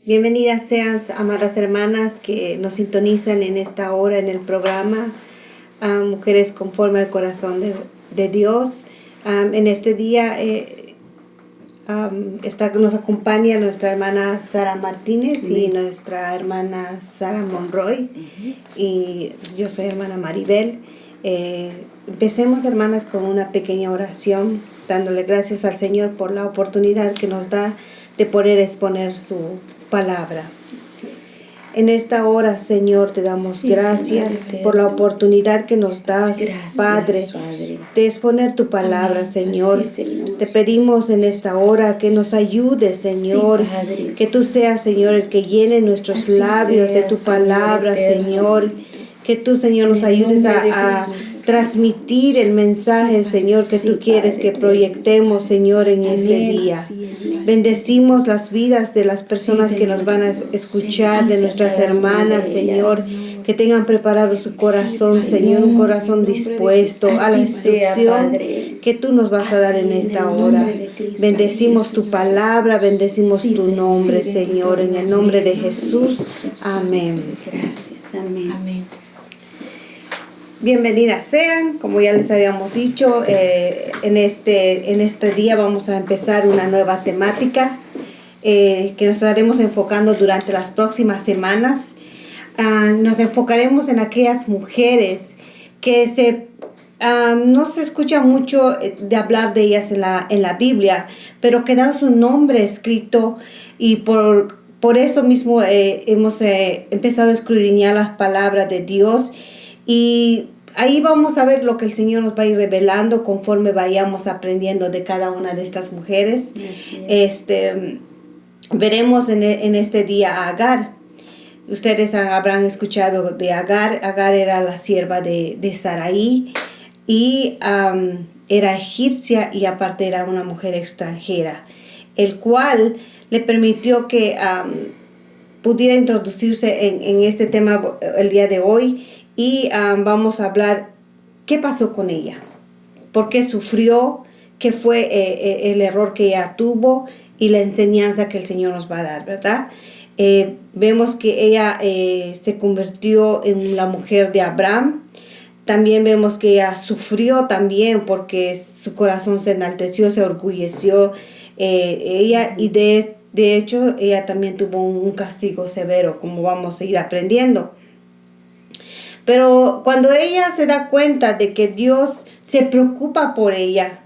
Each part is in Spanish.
Bienvenidas sean, amadas hermanas que nos sintonizan en esta hora en el programa Mujeres conforme al corazón de Dios. En este día nos acompaña nuestra hermana Sara Martínez y nuestra hermana Sara Monroy. Y yo soy hermana Maribel. Empecemos, hermanas, con una pequeña oración, dándole gracias al Señor por la oportunidad que nos da de poder exponer su palabra. En esta hora, Señor, te damos gracias por la oportunidad que nos das, Padre, de exponer tu palabra, Señor. Te pedimos en esta hora que nos ayudes, Señor, que tú seas, Señor, el que llene nuestros labios de tu palabra, Señor. Que tú, Señor, nos ayudes a transmitir el mensaje, Señor, que tú quieres que proyectemos, Señor, en este día. Bendecimos las vidas de las personas que nos van a escuchar, de nuestras hermanas, Señor, que tengan preparado su corazón, Señor, un corazón dispuesto a la instrucción que tú nos vas a dar en esta hora. Bendecimos tu palabra, bendecimos tu nombre, Señor, en el nombre de Jesús. Amén. Gracias, amén. Bienvenidas sean, como ya les habíamos dicho, en este día vamos a empezar una nueva temática que nos estaremos enfocando durante las próximas semanas. Nos enfocaremos en aquellas mujeres que no se escucha mucho de hablar de ellas en la Biblia, pero que dan su nombre escrito y por eso mismo hemos empezado a escudriñar las palabras de Dios. Y ahí vamos a ver lo que el Señor nos va a ir revelando conforme vayamos aprendiendo de cada una de estas mujeres. Veremos en este día a Agar. Ustedes habrán escuchado de Agar. Agar era la sierva de Sarai y era egipcia y aparte era una mujer extranjera, el cual le permitió que pudiera introducirse en este tema el día de hoy. Y vamos a hablar qué pasó con ella, por qué sufrió, qué fue el error que ella tuvo y la enseñanza que el Señor nos va a dar, ¿verdad? Vemos que ella se convirtió en la mujer de Abraham. También vemos que ella sufrió también porque su corazón se enalteció, se orgulleció. Ella y de hecho ella también tuvo un castigo severo, como vamos a ir aprendiendo. Pero cuando ella se da cuenta de que Dios se preocupa por ella,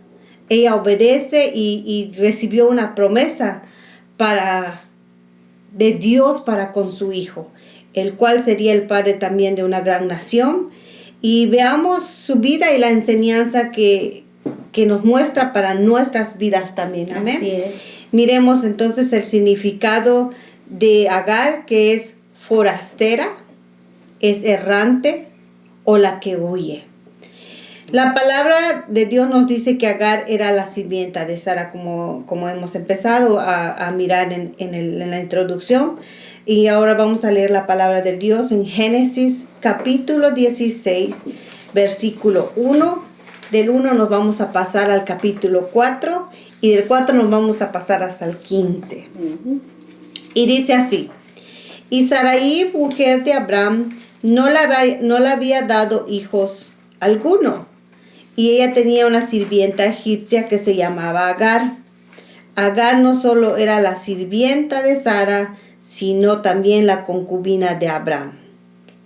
ella obedece y recibió una promesa de Dios para con su hijo, el cual sería el padre también de una gran nación. Y veamos su vida y la enseñanza que nos muestra para nuestras vidas también. Amén. Así es. Miremos entonces el significado de Agar, que es forastera, es errante o la que huye. La palabra de Dios nos dice que Agar era la sirvienta de Sara, como hemos empezado a mirar en la introducción. Y ahora vamos a leer la palabra de Dios en Génesis capítulo 16, versículo 1. Del 1 nos vamos a pasar al capítulo 4 y del 4 nos vamos a pasar hasta el 15. Y dice así: y Sarai, mujer de Abraham, no le había dado hijos alguno, y ella tenía una sirvienta egipcia que se llamaba Agar. Agar no solo era la sirvienta de Sara, sino también la concubina de Abraham.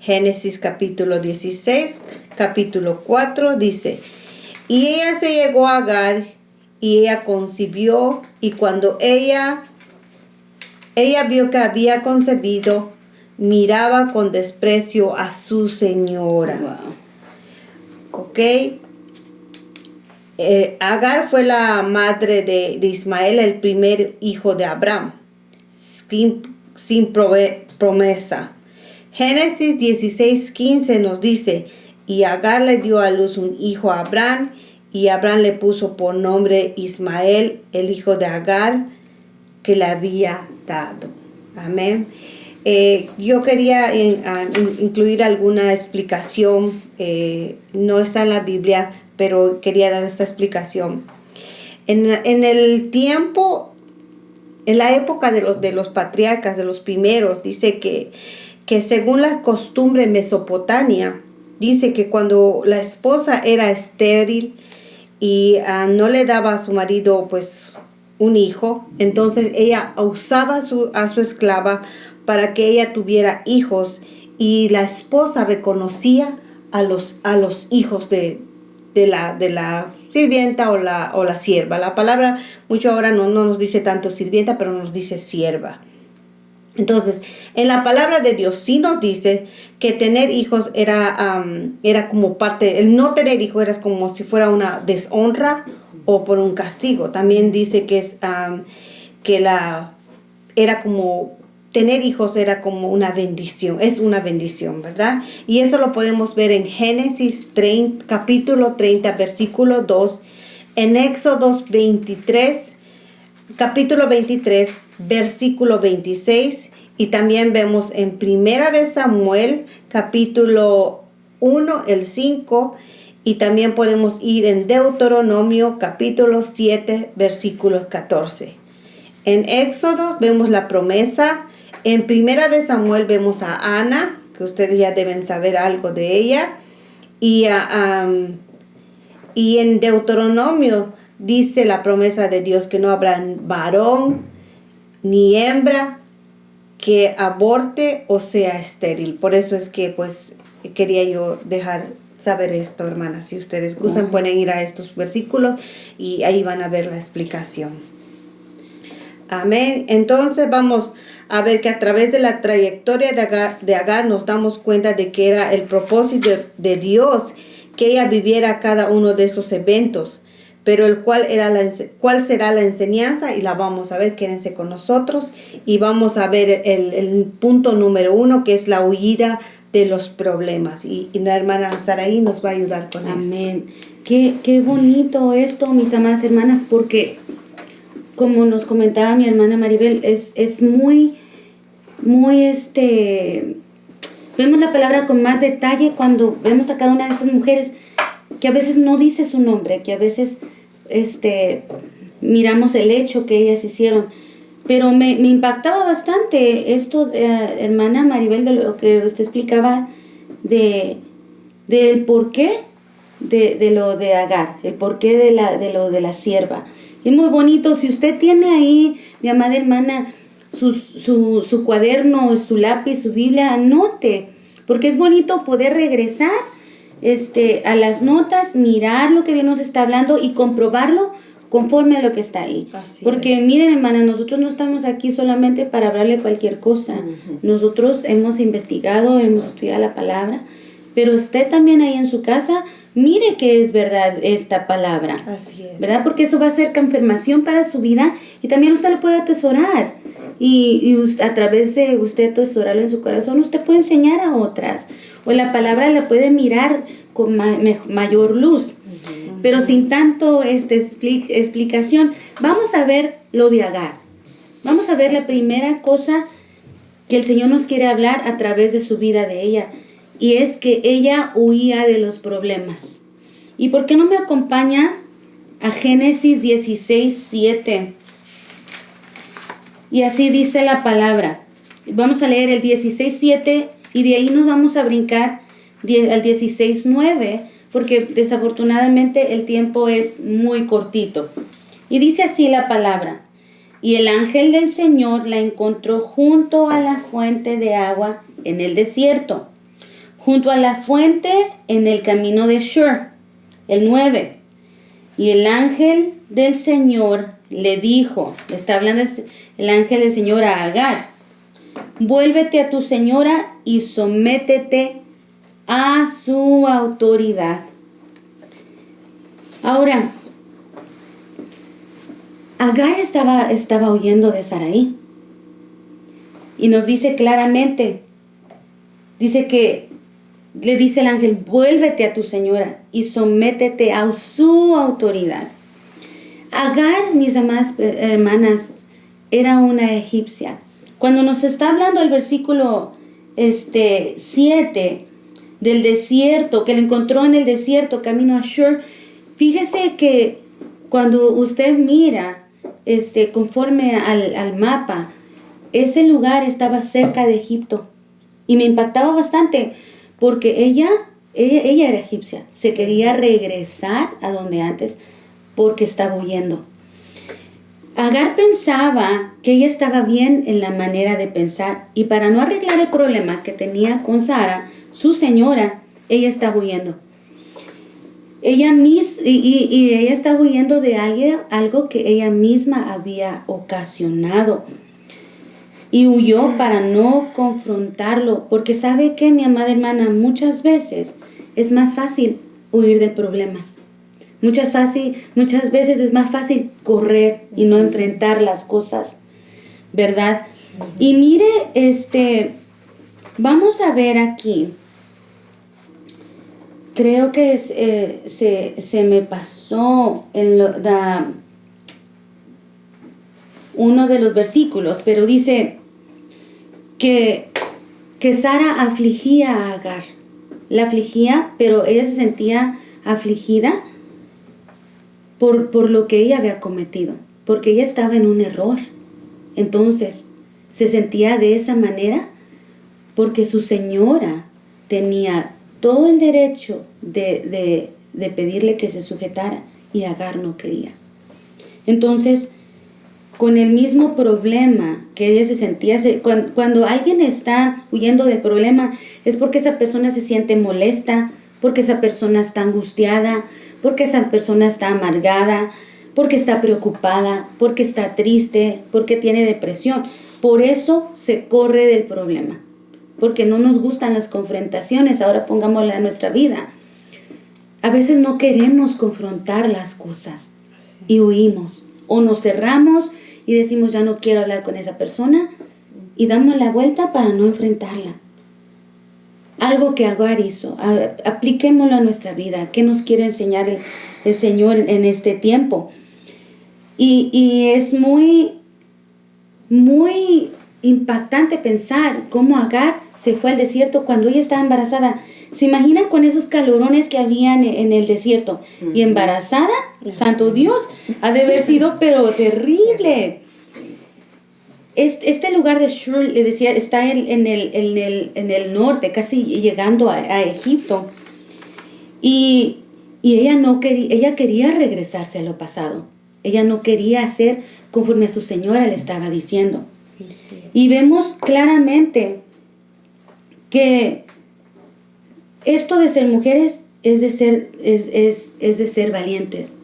Génesis capítulo 16, capítulo 4 dice: y ella se llegó a Agar, y ella concibió, y cuando ella vio que había concebido, miraba con desprecio a su señora. Wow. ¿Ok? Agar fue la madre de Ismael, el primer hijo de Abraham, sin promesa. Génesis 16:15 nos dice: y Agar le dio a luz un hijo a Abraham, y Abraham le puso por nombre Ismael, el hijo de Agar, que le había dado. Amén. Yo quería incluir alguna explicación, no está en la Biblia, pero quería dar esta explicación. En el tiempo en la época de los patriarcas, de los primeros, dice que según la costumbre en Mesopotamia, dice que cuando la esposa era estéril y no le daba a su marido pues un hijo, entonces ella usaba a su esclava para que ella tuviera hijos, y la esposa reconocía a los hijos de la sirvienta o la sierva. La palabra mucho ahora no nos dice tanto sirvienta, pero nos dice sierva. Entonces, en la palabra de Dios sí nos dice que tener hijos era como parte, el no tener hijos era como si fuera una deshonra o por un castigo. También dice que era como tener hijos era como una bendición, es una bendición, ¿verdad? Y eso lo podemos ver en Génesis 30, capítulo 30, versículo 2, en Éxodo 23, capítulo 23, versículo 26, y también vemos en Primera de Samuel, capítulo 1, el 5, y también podemos ir en Deuteronomio, capítulo 7, versículos 14. En Éxodo vemos la promesa. En Primera de Samuel vemos a Ana, que ustedes ya deben saber algo de ella. Y en Deuteronomio dice la promesa de Dios que no habrá varón ni hembra que aborte o sea estéril. Por eso es que pues quería yo dejar saber esto, hermanas. Si ustedes gustan, pueden ir a estos versículos y ahí van a ver la explicación. Amén. Entonces vamos a ver que a través de la trayectoria de Agar nos damos cuenta de que era el propósito de Dios que ella viviera cada uno de estos eventos, pero cuál será la enseñanza, y la vamos a ver. Quédense con nosotros y vamos a ver el punto número 1, que es la huida de los problemas, y la hermana Saraí nos va a ayudar con eso. Amén. Qué bonito esto, mis amadas hermanas, porque como nos comentaba mi hermana Maribel, es muy vemos la palabra con más detalle cuando vemos a cada una de estas mujeres que a veces no dice su nombre, que a veces miramos el hecho que ellas hicieron. Pero me impactaba bastante esto, hermana Maribel, de lo que usted explicaba del porqué de lo de Agar, el porqué de lo de la sierva. Es muy bonito. Si usted tiene ahí, mi amada hermana, su cuaderno, su lápiz, su Biblia, anote, porque es bonito poder regresar a las notas, mirar lo que Dios nos está hablando y comprobarlo conforme a lo que está ahí. Porque miren, hermana, nosotros no estamos aquí solamente para hablarle cualquier cosa. Nosotros hemos investigado, hemos estudiado la palabra, pero usted también ahí en su casa, mire que es verdad esta palabra. Así es. ¿Verdad? Porque eso va a ser confirmación para su vida, y también usted lo puede atesorar. Y a través de usted atesorarlo en su corazón, usted puede enseñar a otras. O la palabra la puede mirar con mayor luz. Pero sin tanto explicación, vamos a ver lo de Agar. Vamos a ver la primera cosa que el Señor nos quiere hablar a través de su vida de ella. Y es que ella huía de los problemas. ¿Y por qué no me acompaña a Génesis 16:7? Y así dice la palabra. Vamos a leer el 16:7 y de ahí nos vamos a brincar al 16:9, porque desafortunadamente el tiempo es muy cortito. Y dice así la palabra: y el ángel del Señor la encontró junto a la fuente de agua en el desierto, junto a la fuente en el camino de Shur. El 9. Y el ángel del Señor le dijo, le está hablando el ángel del Señor a Agar: vuélvete a tu señora y sométete a su autoridad. Ahora, Agar estaba huyendo de Sarai. Y nos dice claramente, dice que le dice el ángel: vuélvete a tu señora y sométete a su autoridad. Agar, mis amadas hermanas, era una egipcia. Cuando nos está hablando el versículo 7 del desierto, que le encontró en el desierto camino a Shur, fíjese que cuando usted mira conforme al mapa, ese lugar estaba cerca de Egipto. Y me impactaba bastante porque ella era egipcia. Se quería regresar a donde antes porque estaba huyendo. Agar pensaba que ella estaba bien en la manera de pensar, y para no arreglar el problema que tenía con Sara, su señora, ella estaba huyendo. Ella estaba huyendo de algo que ella misma había ocasionado. Y huyó para no confrontarlo, porque sabe que, mi amada hermana, muchas veces es más fácil huir del problema. Muchas veces es más fácil correr y no enfrentar las cosas, ¿verdad? Y mire, vamos a ver aquí. Creo que se me pasó uno de los versículos, pero dice que Sara afligía a Agar. La afligía, pero ella se sentía afligida por lo que ella había cometido, porque ella estaba en un error. Entonces, se sentía de esa manera porque su señora tenía todo el derecho de pedirle que se sujetara, y Agar no quería. Entonces, con el mismo problema que ella se sentía, cuando alguien está huyendo del problema, es porque esa persona se siente molesta, porque esa persona está angustiada, porque esa persona está amargada, porque está preocupada, porque está triste, porque tiene depresión. Por eso se corre del problema, porque no nos gustan las confrontaciones. Ahora pongámosla en nuestra vida. A veces no queremos confrontar las cosas y huimos, o nos cerramos y decimos, ya no quiero hablar con esa persona, y damos la vuelta para no enfrentarla. Algo que Agar hizo, apliquémoslo a nuestra vida. ¿Qué nos quiere enseñar el Señor en este tiempo? Y es muy, muy impactante pensar cómo Agar se fue al desierto cuando ella estaba embarazada. ¿Se imaginan con esos calorones que habían en el desierto? Y embarazada, santo Dios, ha de haber sido pero terrible. Este lugar de Shur, le decía, está en el norte, casi llegando a Egipto. Y ella no quería, ella quería regresarse a lo pasado. Ella no quería hacer conforme a su señora le estaba diciendo. Sí. Y vemos claramente que esto de ser mujeres es de ser valientes.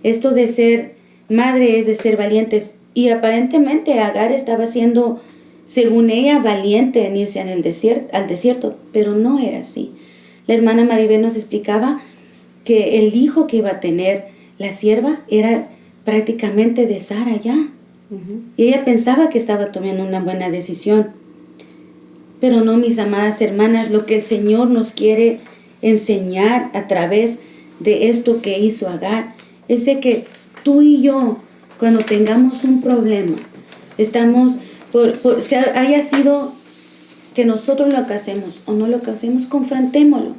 Esto de ser madre es de ser valientes. Y aparentemente Agar estaba siendo, según ella, valiente en irse al desierto, pero no era así. La hermana Maribel nos explicaba que el hijo que iba a tener la sierva era prácticamente de Sara ya. Uh-huh. Y ella pensaba que estaba tomando una buena decisión. Pero no, mis amadas hermanas, lo que el Señor nos quiere enseñar a través de esto que hizo Agar es de que tú y yo, cuando tengamos un problema, haya sido que nosotros lo hacemos o no lo hacemos, confrontémoslo.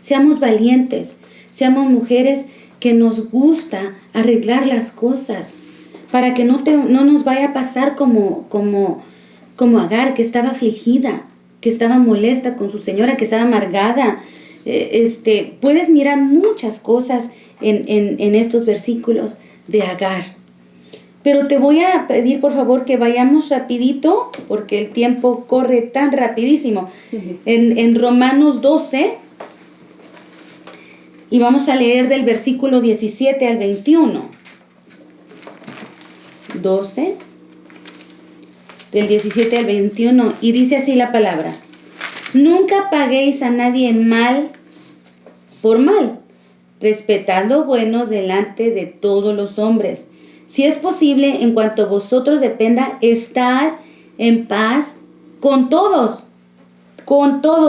Seamos valientes, seamos mujeres que nos gusta arreglar las cosas, para que no nos vaya a pasar como Agar, que estaba afligida, que estaba molesta con su señora, que estaba amargada. Puedes mirar muchas cosas en estos versículos de Agar. Pero te voy a pedir, por favor, que vayamos rapidito, porque el tiempo corre tan rapidísimo. Uh-huh. En Romanos 12, y vamos a leer del versículo 17 al 21. 12, del 17 al 21, y dice así la palabra: nunca paguéis a nadie mal por mal, respetad lo bueno delante de todos los hombres. Si es posible, en cuanto a vosotros dependa, estad en paz con todos,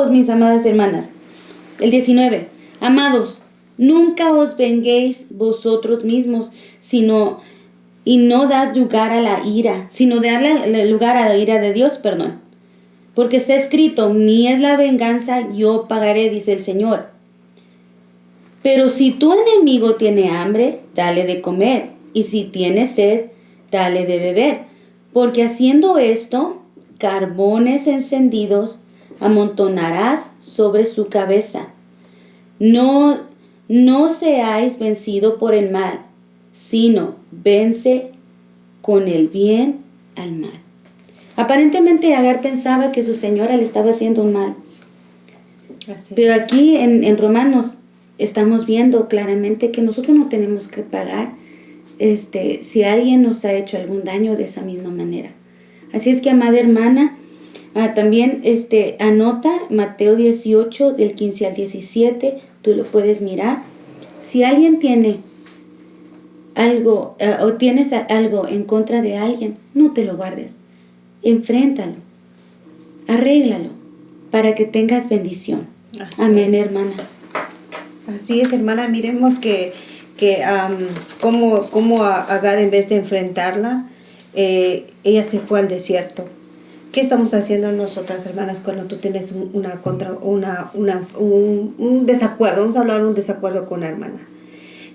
mis amadas hermanas. El 19, amados, nunca os venguéis vosotros mismos, y no dad lugar a la ira, sino darle lugar a la ira de Dios, Porque está escrito, mía es la venganza, yo pagaré, dice el Señor. Pero si tu enemigo tiene hambre, dale de comer, y si tiene sed, dale de beber, porque haciendo esto, carbones encendidos amontonarás sobre su cabeza. No seáis vencido por el mal, sino vence con el bien al mal. Aparentemente Agar pensaba que su señora le estaba haciendo un mal. Así. Pero aquí en Romanos estamos viendo claramente que nosotros no tenemos que pagar si alguien nos ha hecho algún daño de esa misma manera. Así es que, amada hermana, también anota Mateo 18 del 15 al 17, tú lo puedes mirar. Si alguien tiene algo o tienes algo en contra de alguien, no te lo guardes, enfréntalo, arréglalo para que tengas bendición. Así Amén, es. hermana. Así es, hermana. Miremos que como Agar, en vez de enfrentarla, ella se fue al desierto. ¿Qué estamos haciendo nosotras, hermanas, cuando tú tienes un desacuerdo? Vamos a hablar de un desacuerdo con una hermana.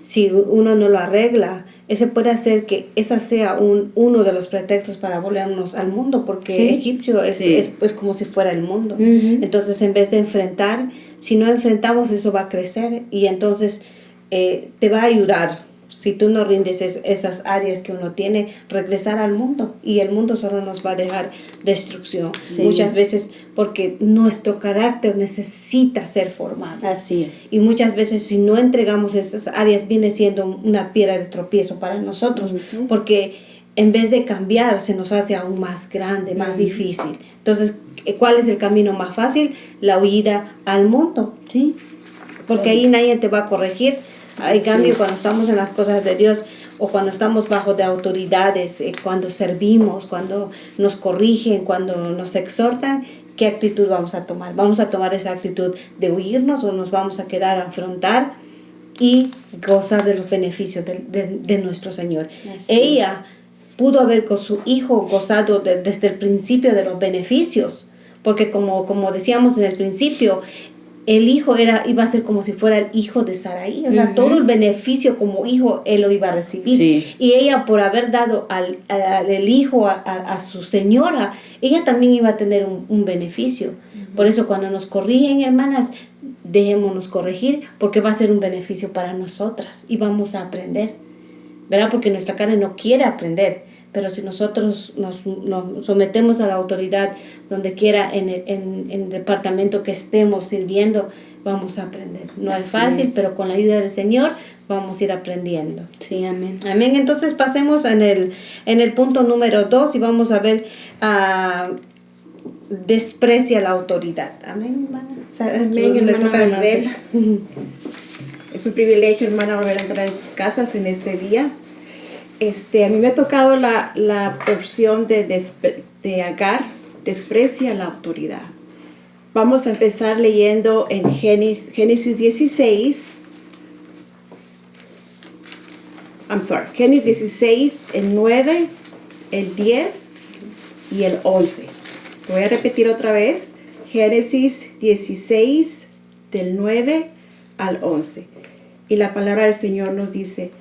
Si uno no lo arregla, ese puede hacer que esa sea uno de los pretextos para volvernos al mundo, porque Sí. Egipcio es como si fuera el mundo. Uh-huh. Entonces, en vez de enfrentar, si no enfrentamos, eso va a crecer y entonces te va a ayudar. Si tú no rindes esas áreas que uno tiene, regresar al mundo, y el mundo solo nos va a dejar destrucción. Sí. Muchas veces porque nuestro carácter necesita ser formado. Así es. Y muchas veces si no entregamos esas áreas, viene siendo una piedra de tropiezo para nosotros, Uh-huh. porque en vez de cambiar se nos hace aún más grande, más difícil. Entonces, ¿cuál es el camino más fácil? La huida al mundo. Sí. Porque ahí nadie te va a corregir. En cambio, cuando estamos en las cosas de Dios, o cuando estamos bajo de autoridades, cuando servimos, cuando nos corrigen, cuando nos exhortan, ¿qué actitud vamos a tomar? ¿Vamos a tomar esa actitud de huirnos o nos vamos a quedar a afrontar y gozar de los beneficios de nuestro Señor? Así Ella pudo haber con su hijo gozado desde el principio de los beneficios, porque como decíamos en el principio, el hijo iba a ser como si fuera el hijo de Sarai, o sea, Uh-huh. todo el beneficio como hijo él lo iba a recibir. Sí. Y ella, por haber dado el hijo a su señora, ella también iba a tener un beneficio. Uh-huh. Por eso cuando nos corrigen, hermanas, dejémonos corregir, porque va a ser un beneficio para nosotras y vamos a aprender, ¿verdad? Porque nuestra carne no quiere aprender. Pero si nosotros nos sometemos a la autoridad donde quiera en el departamento que estemos sirviendo, vamos a aprender. No es fácil, pero con la ayuda del Señor vamos a ir aprendiendo. Sí, amén. Amén. Entonces pasemos en el punto número 2 y vamos a ver, desprecia la autoridad. Amén, hermana. Amén, hermana Maribel. Es un privilegio, hermana, volver a entrar en tus casas en este día. A mí me ha tocado la porción de Agar, desprecia la autoridad. Vamos a empezar leyendo en Génesis 16. Génesis 16, el 9, el 10 y el 11. Te voy a repetir otra vez. Génesis 16, del 9 al 11. Y la palabra del Señor nos dice: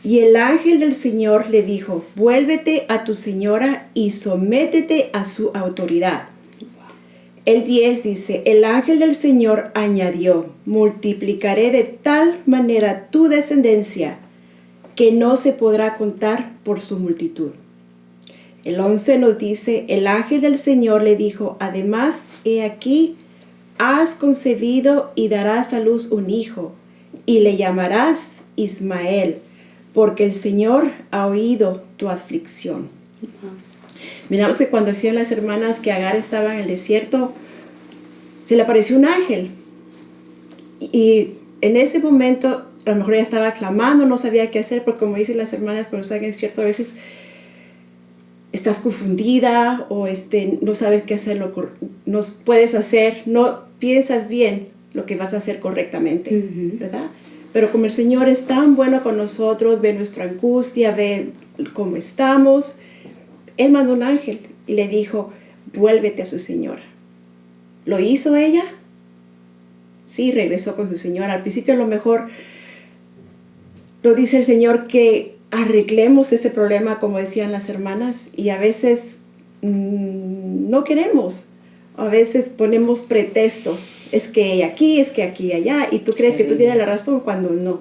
y el ángel del Señor le dijo: vuélvete a tu señora y sométete a su autoridad. El 10 dice: el ángel del Señor añadió: multiplicaré de tal manera tu descendencia que no se podrá contar por su multitud. El 11 nos dice: el ángel del Señor le dijo: además, he aquí, has concebido y darás a luz un hijo, y le llamarás Ismael, porque el Señor ha oído tu aflicción. Miramos que cuando decían las hermanas que Agar estaba en el desierto, se le apareció un ángel. Y en ese momento, a lo mejor ella estaba clamando, no sabía qué hacer, porque como dicen las hermanas, pero saben que es cierto, a veces estás confundida o no sabes qué hacer, no puedes hacer, no piensas bien lo que vas a hacer correctamente, Uh-huh. ¿verdad? Pero como el Señor es tan bueno con nosotros, ve nuestra angustia, ve cómo estamos, Él mandó un ángel y le dijo: vuélvete a su señora. ¿Lo hizo ella? Sí, regresó con su señora. Al principio a lo mejor lo dice el Señor que arreglemos ese problema, como decían las hermanas, y a veces no queremos. A veces ponemos pretextos. Es que aquí y allá, y tú crees que tú tienes la razón cuando no.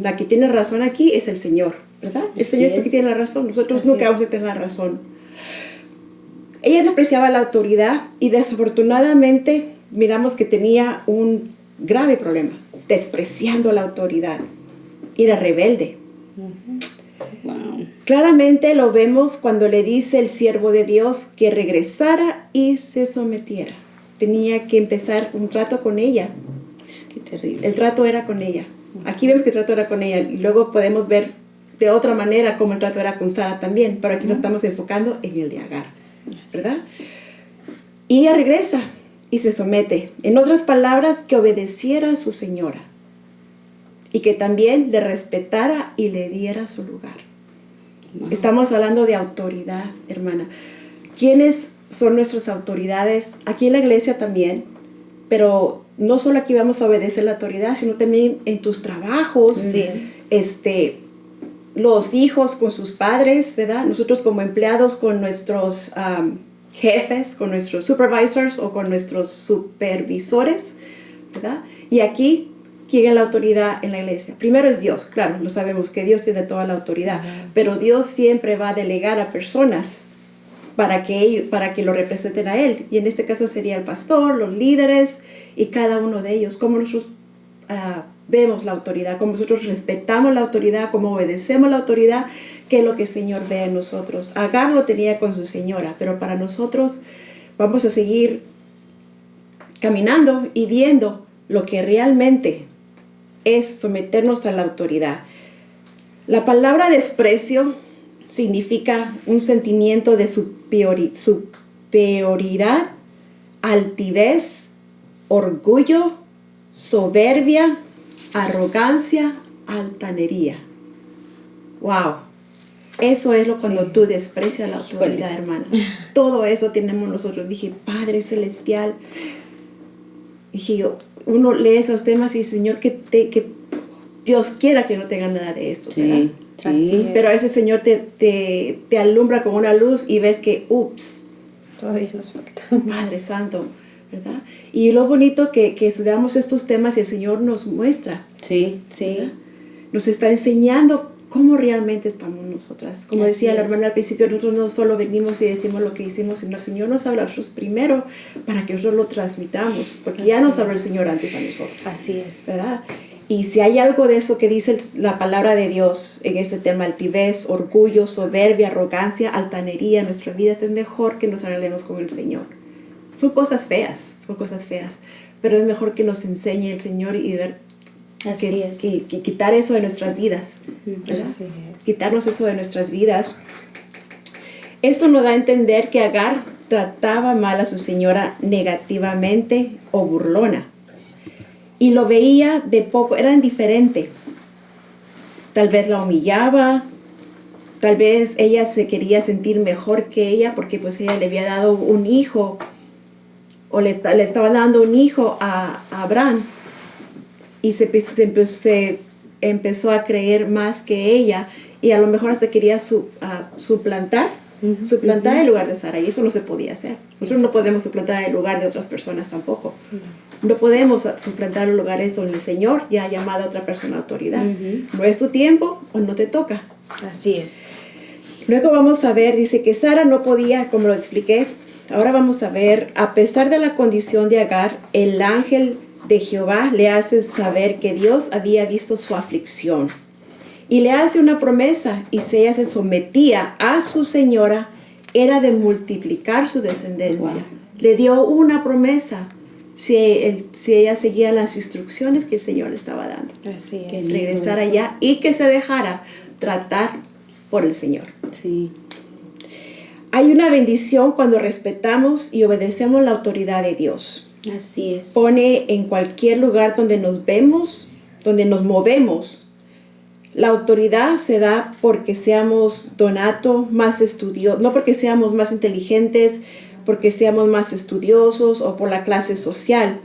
La que tiene razón aquí es el Señor, ¿verdad? El Señor es el que tiene la razón. Nosotros nunca vamos a tener la razón. Ella despreciaba la autoridad y desafortunadamente miramos que tenía un grave problema, despreciando la autoridad. Era rebelde. Wow. Claramente lo vemos cuando le dice el siervo de Dios que regresara y se sometiera. Tenía que empezar un trato con ella. Qué terrible. El trato era con ella. Aquí vemos que el trato era con ella. Y luego podemos ver de otra manera cómo el trato era con Sara también. Pero aquí nos estamos enfocando en el de Agar, ¿verdad? Y ella regresa y se somete. En otras palabras, que obedeciera a su señora. Y que también le respetara y le diera su lugar. Wow. Estamos hablando de autoridad, hermana. ¿Quiénes son nuestras autoridades? Aquí en la iglesia también, pero no solo aquí vamos a obedecer la autoridad, sino también en tus trabajos, los hijos con sus padres, ¿verdad? Nosotros como empleados con nuestros jefes, con nuestros supervisors o con nuestros supervisores, ¿verdad? Y aquí, ¿quién es la autoridad en la iglesia? Primero es Dios, claro, lo sabemos que Dios tiene toda la autoridad, pero Dios siempre va a delegar a personas para que lo representen a Él. Y en este caso sería el pastor, los líderes y cada uno de ellos. Cómo nosotros vemos la autoridad, cómo nosotros respetamos la autoridad, cómo obedecemos la autoridad, que es lo que el Señor ve en nosotros. Agar lo tenía con su señora, pero para nosotros vamos a seguir caminando y viendo lo que realmente es someternos a la autoridad. La palabra desprecio significa un sentimiento de superioridad, altivez, orgullo, soberbia, arrogancia, altanería. Wow. Eso es lo cuando tú desprecias la autoridad, hermana. Todo eso tenemos nosotros. Dije, Padre Celestial. Dije yo, uno lee esos temas y Señor, que Dios quiera que no tenga nada de esto, ¿verdad? Sí. Pero ese Señor te alumbra con una luz y ves que, ups, Todavía nos falta. Padre Santo, ¿verdad? Y lo bonito que estudiamos estos temas y el Señor nos muestra. Sí. ¿Verdad? Nos está enseñando cómo realmente estamos nosotras. Como Así decía la es. hermana al principio, nosotros no solo venimos y decimos lo que hicimos, sino el Señor nos habla a nosotros primero para que nosotros lo transmitamos, porque ya nos habló el Señor antes a nosotros. Así es. ¿Verdad? Y si hay algo de eso que dice la palabra de Dios en este tema, altivez, orgullo, soberbia, arrogancia, altanería en nuestra vida, es mejor que nos arreglemos con el Señor. Son cosas feas, pero es mejor que nos enseñe el Señor y ver que quitar eso de nuestras vidas, ¿verdad? Quitarnos eso de nuestras vidas. Esto nos da a entender que Agar trataba mal a su señora negativamente o burlona. Y lo veía de poco, era indiferente. Tal vez la humillaba, tal vez ella se quería sentir mejor que ella porque pues ella le había dado un hijo o le estaba dando un hijo a Abraham y se empezó a creer más que ella y a lo mejor hasta quería suplantar el lugar de Sara y eso no se podía hacer. Nosotros no podemos suplantar el lugar de otras personas tampoco. No podemos suplantar los lugares donde el Señor ya ha llamado a otra persona a autoridad. No es tu tiempo o no te toca. Así es. Luego vamos a ver, dice que Sara no podía, como lo expliqué. Ahora vamos a ver, a pesar de la condición de Agar, el ángel de Jehová le hace saber que Dios había visto su aflicción. Y le hace una promesa, y si ella se sometía a su señora, era de multiplicar su descendencia. Wow. Le dio una promesa si ella seguía las instrucciones que el Señor le estaba dando. Así Qué es. lindo Regresar eso. allá y que se dejara tratar por el Señor. Sí. Hay una bendición cuando respetamos y obedecemos la autoridad de Dios. Así es. Pone en cualquier lugar donde nos vemos, donde nos movemos. La autoridad se da porque seamos donato, más estudiosos, no porque seamos más inteligentes, porque seamos más estudiosos o por la clase social.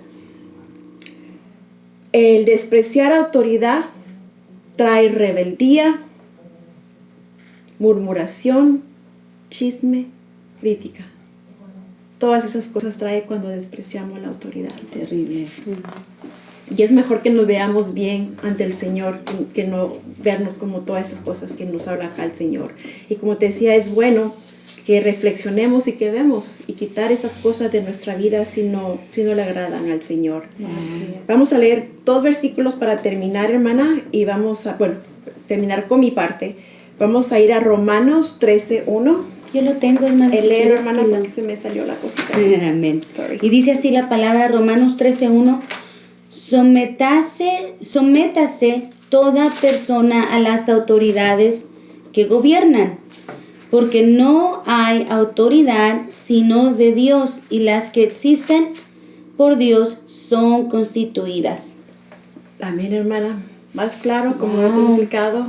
El despreciar autoridad trae rebeldía, murmuración, chisme, crítica. Todas esas cosas trae cuando despreciamos la autoridad. Terrible. Y es mejor que nos veamos bien ante el Señor, que no vernos como todas esas cosas que nos habla acá el Señor. Y como te decía, es bueno que reflexionemos y que vemos y quitar esas cosas de nuestra vida si no le agradan al Señor. Vamos a leer 2 versículos para terminar, hermana, y vamos a, terminar con mi parte. Vamos a ir a Romanos 13:1. Yo lo tengo, hermana. Léelo, hermana, porque se me salió la cosita. Amén. Sorry. Y dice así la palabra, Romanos 13:1. Sométase toda persona a las autoridades que gobiernan, porque no hay autoridad sino de Dios, y las que existen por Dios son constituidas. Amén, hermana. Más claro, como lo he explicado,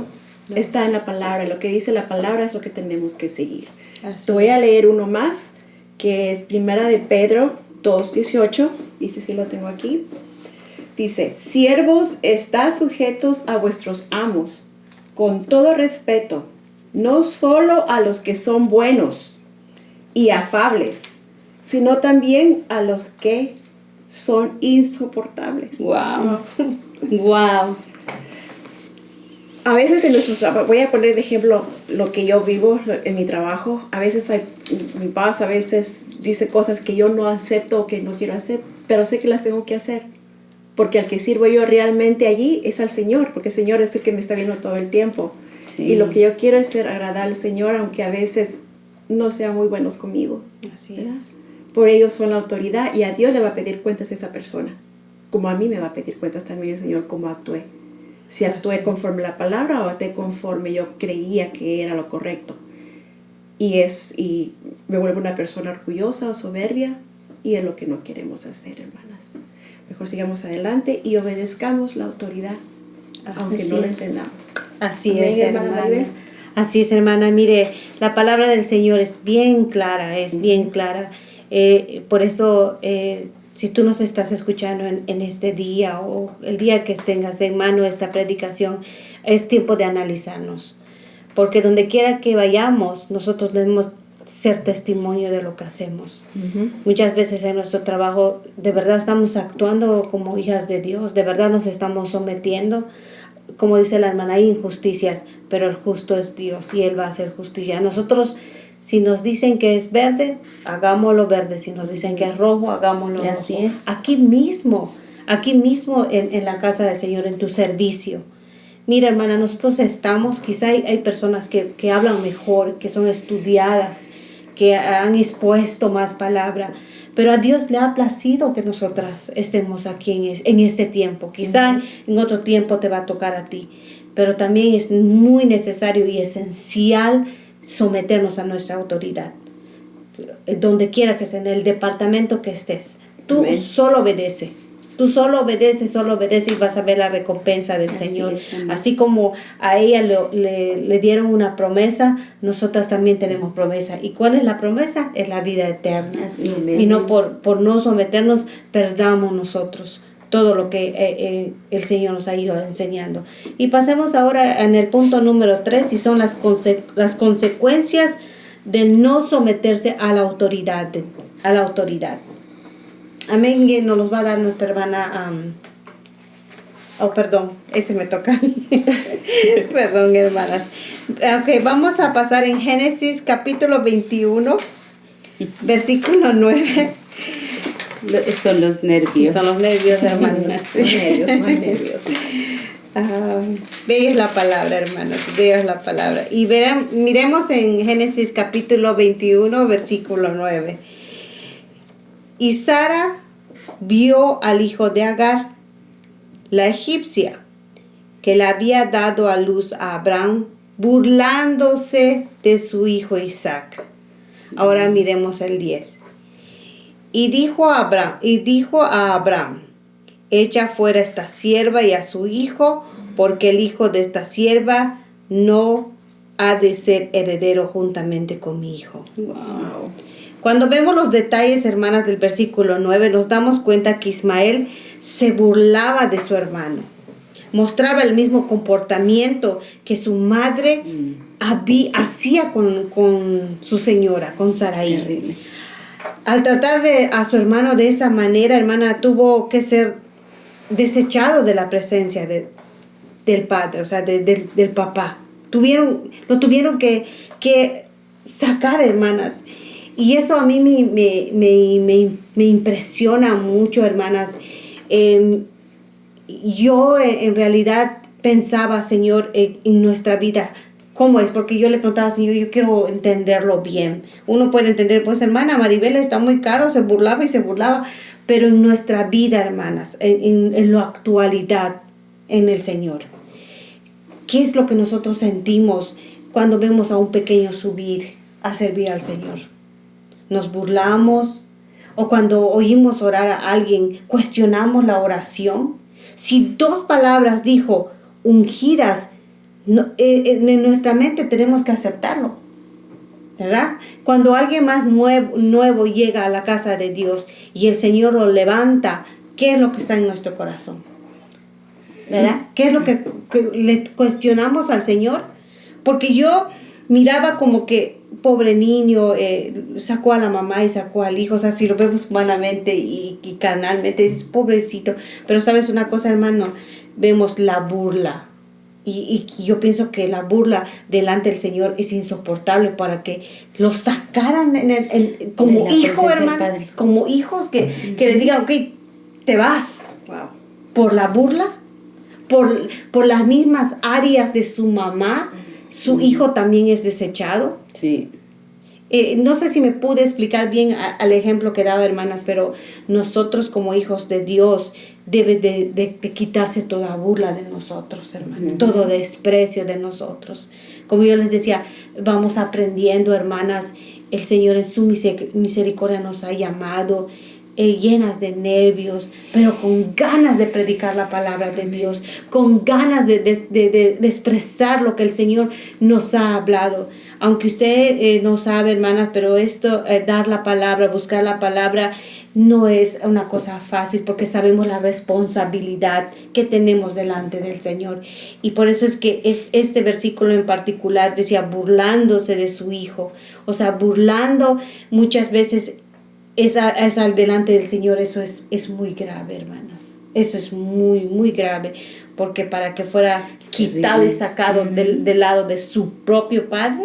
está en la palabra. Lo que dice la palabra es lo que tenemos que seguir. Te voy a leer uno más, que es Primera de Pedro 2:18. Dice, si lo tengo aquí. Dice, siervos, estad sujetos a vuestros amos, con todo respeto, no solo a los que son buenos y afables, sino también a los que son insoportables. Wow. Wow. A veces en nuestros trabajos, voy a poner de ejemplo lo que yo vivo en mi trabajo. A veces mi boss a veces dice cosas que yo no acepto o que no quiero hacer, pero sé que las tengo que hacer. Porque al que sirvo yo realmente allí es al Señor, porque el Señor es el que me está viendo todo el tiempo. Sí. Y lo que yo quiero es ser agradable al Señor, aunque a veces no sean muy buenos conmigo. Así ¿verdad? es. Por ellos son la autoridad y a Dios le va a pedir cuentas a esa persona. Como a mí me va a pedir cuentas también el Señor cómo actué. Si actué conforme la palabra o actué conforme yo creía que era lo correcto. Y me vuelvo una persona orgullosa o soberbia, y es lo que no queremos hacer, hermanas. Mejor sigamos adelante y obedezcamos la autoridad, aunque no lo entendamos. Así Amén, es, hermana. Maribel. Así es, hermana. Mire, la palabra del Señor es bien clara, bien clara. Por eso, si tú nos estás escuchando en este día o el día que tengas en mano esta predicación, es tiempo de analizarnos. Porque donde quiera que vayamos, nosotros debemos ser testimonio de lo que hacemos. Muchas veces en nuestro trabajo de verdad estamos actuando como hijas de Dios, de verdad nos estamos sometiendo. Como dice la hermana, hay injusticias, pero el justo es Dios y Él va a hacer justicia. Nosotros, si nos dicen que es verde, hagámoslo verde. Si nos dicen que es rojo, hagámoslo rojo. Así es. Aquí mismo en la casa del Señor, en tu servicio. Mira, hermana, nosotros estamos, quizá hay personas que hablan mejor, que son estudiadas, que han expuesto más palabra, pero a Dios le ha placido que nosotras estemos aquí en este tiempo. Quizá en otro tiempo te va a tocar a ti, pero también es muy necesario y esencial someternos a nuestra autoridad. Donde quiera que estés, en el departamento que estés, tú solo obedece. Tú solo obedeces y vas a ver la recompensa del Señor. Así como a ella le dieron una promesa, nosotras también tenemos promesa. ¿Y cuál es la promesa? Es la vida eterna. Y no por no someternos, perdamos nosotros todo lo que el Señor nos ha ido enseñando. Y pasemos ahora en el punto número 3, y son las consecuencias de no someterse a la autoridad. Amén, y nos los va a dar nuestra hermana. Ese me toca a mí. Perdón, hermanas. Ok, vamos a pasar en Génesis capítulo 21, versículo 9. Son los nervios. Son los nervios, hermanas. Más nervios. Bella es la palabra, hermanos. Bella es la palabra. Y miremos en Génesis capítulo 21, versículo 9. Y Sara vio al hijo de Agar, la egipcia, que le había dado a luz a Abraham, burlándose de su hijo Isaac. Ahora miremos el 10. Y dijo a Abraham, echa fuera esta sierva y a su hijo, porque el hijo de esta sierva no ha de ser heredero juntamente con mi hijo. Wow. Cuando vemos los detalles, hermanas, del versículo 9, nos damos cuenta que Ismael se burlaba de su hermano. Mostraba el mismo comportamiento que su madre hacía con su señora, con Sarai. Terrible. Al tratar a su hermano de esa manera, hermana, tuvo que ser desechado de la presencia del padre, o sea, del papá. Lo tuvieron que sacar, hermanas. Y eso a mí me impresiona mucho, hermanas. Yo en realidad pensaba, Señor, en nuestra vida, ¿cómo es? Porque yo le preguntaba, Señor, yo quiero entenderlo bien. Uno puede entender, pues hermana, Maribel está muy caro, se burlaba y se burlaba, pero en nuestra vida, hermanas, en la actualidad, en el Señor, ¿qué es lo que nosotros sentimos cuando vemos a un pequeño subir a servir al Señor? ¿Nos burlamos? O cuando oímos orar a alguien, cuestionamos la oración. Si 2 palabras dijo ungidas, en nuestra mente tenemos que aceptarlo, ¿verdad? Cuando alguien más nuevo llega a la casa de Dios y el Señor lo levanta, ¿qué es lo que está en nuestro corazón? ¿Verdad? ¿Qué es lo que le cuestionamos al Señor? Porque yo miraba como que pobre niño, sacó a la mamá y sacó al hijo, o sea, si lo vemos humanamente y carnalmente, es pobrecito. Pero sabes una cosa, hermano, vemos la burla. Y yo pienso que la burla delante del Señor es insoportable para que lo sacaran como hijo, hermano, como hijos, que le digan, ok, te vas. Wow. Por la burla, por las mismas áreas de su mamá, su hijo también es desechado. Sí. No sé si me pude explicar bien al ejemplo que daba, hermanas, pero nosotros como hijos de Dios debe de quitarse toda burla de nosotros, hermanas, todo desprecio de nosotros. Como yo les decía, vamos aprendiendo, hermanas, el Señor en su misericordia nos ha llamado, llenas de nervios, pero con ganas de predicar la palabra de Dios, con ganas de expresar lo que el Señor nos ha hablado. Aunque usted no sabe, hermanas, pero esto, dar la palabra, buscar la palabra, no es una cosa fácil, porque sabemos la responsabilidad que tenemos delante del Señor. Y por eso es que este versículo en particular decía, burlándose de su hijo. O sea, burlando muchas veces es al delante del Señor. Eso es muy grave, hermanas. Eso es muy, muy grave. Porque para que fuera quitado y sacado del lado de su propio padre,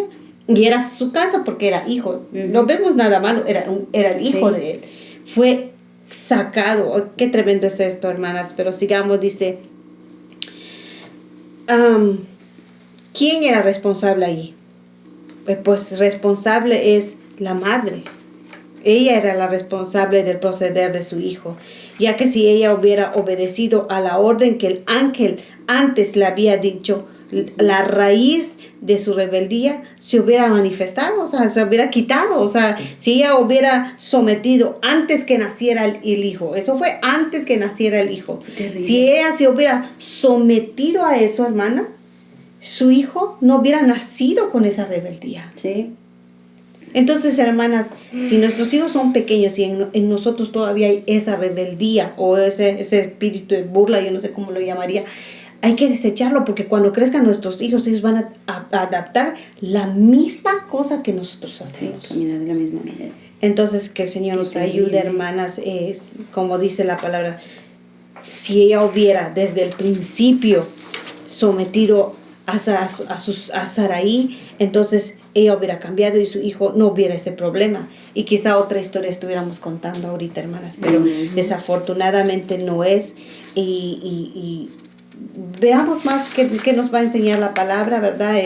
y era su casa porque era hijo. No vemos nada malo, era el hijo de él. Fue sacado. Oh, qué tremendo es esto, hermanas. Pero sigamos, dice, ¿quién era responsable allí? Pues responsable es la madre. Ella era la responsable del proceder de su hijo, ya que si ella hubiera obedecido a la orden que el ángel antes le había dicho, la raíz de su rebeldía se hubiera manifestado, o sea, se hubiera quitado. O sea, si ella hubiera sometido antes que naciera el hijo, eso fue antes que naciera el hijo. Terrible. Si ella se hubiera sometido a eso, hermana, su hijo no hubiera nacido con esa rebeldía. Sí. Entonces, hermanas, si nuestros hijos son pequeños y en nosotros todavía hay esa rebeldía o ese espíritu de burla, yo no sé cómo lo llamaría, hay que desecharlo, porque cuando crezcan nuestros hijos, ellos van a adaptar la misma cosa que nosotros hacemos. Sí, caminar de la misma manera. Entonces, que el Señor nos ayude, hermanas. Es como dice la palabra, si ella hubiera desde el principio sometido a Sarai, entonces ella hubiera cambiado y su hijo no hubiera ese problema. Y quizá otra historia estuviéramos contando ahorita, hermanas, pero desafortunadamente no es. Y veamos más qué nos va a enseñar la palabra, ¿verdad?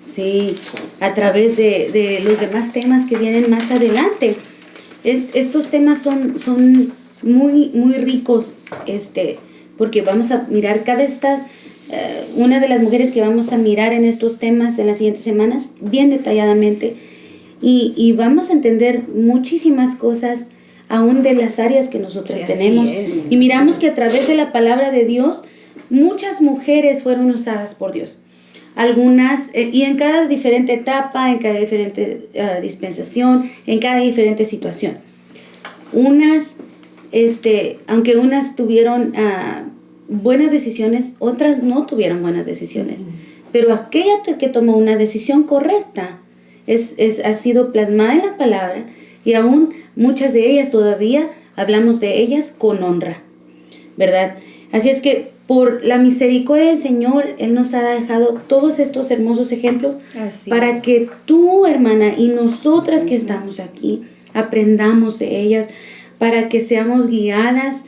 Sí, a través de los demás temas que vienen más adelante. Estos temas son muy, muy ricos, porque vamos a mirar una de las mujeres que vamos a mirar en estos temas en las siguientes semanas, bien detalladamente, y vamos a entender muchísimas cosas aún de las áreas que nosotras tenemos. Y miramos que a través de la palabra de Dios, muchas mujeres fueron usadas por Dios. Algunas, y en cada diferente etapa, en cada diferente dispensación, en cada diferente situación. Unas, aunque unas tuvieron buenas decisiones, otras no tuvieron buenas decisiones. pero aquella que tomó una decisión correcta ha sido plasmada en la palabra, y aún muchas de ellas todavía hablamos de ellas con honra, ¿verdad? Así es que por la misericordia del Señor, Él nos ha dejado todos estos hermosos ejemplos para que tú, hermana, y nosotras que estamos aquí, aprendamos de ellas, para que seamos guiadas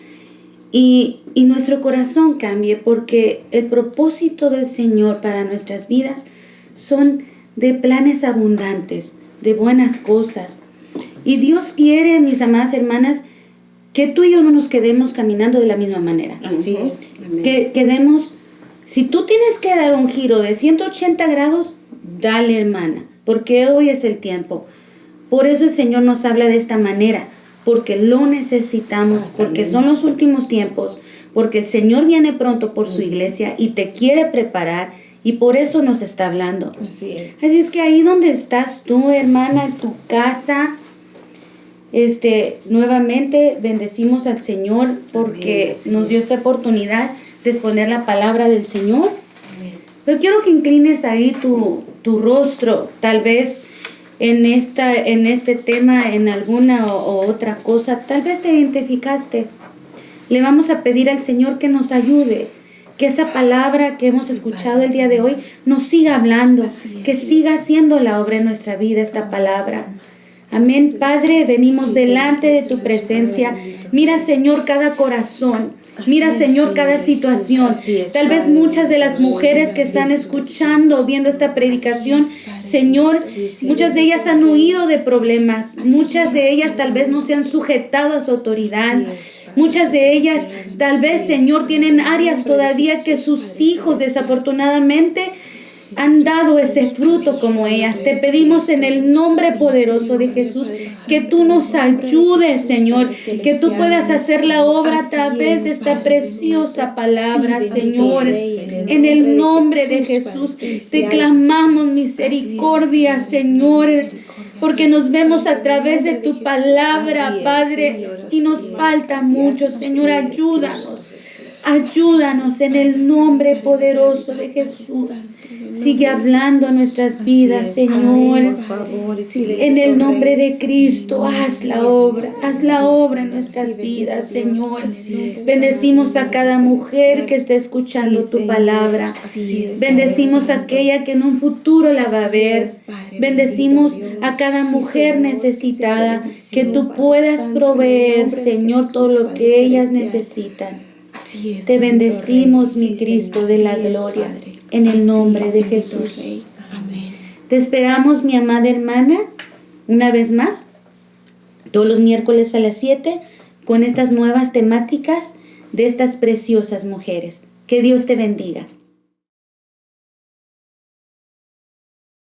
y nuestro corazón cambie, porque el propósito del Señor para nuestras vidas son de planes abundantes, de buenas cosas. Y Dios quiere, mis amadas hermanas, que tú y yo no nos quedemos caminando de la misma manera. Así es. Que quedemos, si tú tienes que dar un giro de 180 grados, dale, hermana, porque hoy es el tiempo. Por eso el Señor nos habla de esta manera, porque lo necesitamos, porque son los últimos tiempos, porque el Señor viene pronto por su iglesia y te quiere preparar, y por eso nos está hablando. Así es. Así es que ahí donde estás tú, hermana, en tu casa, nuevamente bendecimos al Señor porque nos dio esta oportunidad de exponer la palabra del Señor. Pero quiero que inclines ahí tu rostro, tal vez en este tema, en alguna o otra cosa, tal vez te identificaste. Le vamos a pedir al Señor que nos ayude, que esa palabra que hemos escuchado el día de hoy nos siga hablando, que siga haciendo la obra en nuestra vida esta palabra. Amén. Padre, venimos delante de tu presencia. Mira, Señor, cada corazón. Mira, Señor, cada situación. Tal vez muchas de las mujeres que están escuchando, viendo esta predicación, Señor, muchas de ellas han huido de problemas. Muchas de ellas tal vez no se han sujetado a su autoridad. Muchas de ellas tal vez, Señor, tienen áreas todavía que sus hijos desafortunadamente han dado ese fruto como ellas. Te pedimos en el nombre poderoso de Jesús que tú nos ayudes, Señor, que tú puedas hacer la obra a través de esta preciosa palabra, Señor. En el nombre de Jesús te clamamos misericordia, Señor, porque nos vemos a través de tu palabra, Padre, y nos falta mucho, Señor. Ayúdanos. Ayúdanos en el nombre poderoso de Jesús. Sigue hablando a nuestras vidas, Señor. En el nombre de Cristo, haz la obra en nuestras vidas, Señor. Bendecimos a cada mujer que está escuchando tu palabra. Bendecimos a aquella que en un futuro la va a ver. Bendecimos a cada mujer necesitada, que tú puedas proveer, Señor, todo lo que ellas necesitan. Te bendecimos, mi Cristo de la gloria, en el nombre de Jesús. Te esperamos, mi amada hermana, una vez más, todos los miércoles a las 7, con estas nuevas temáticas de estas preciosas mujeres. Que Dios te bendiga.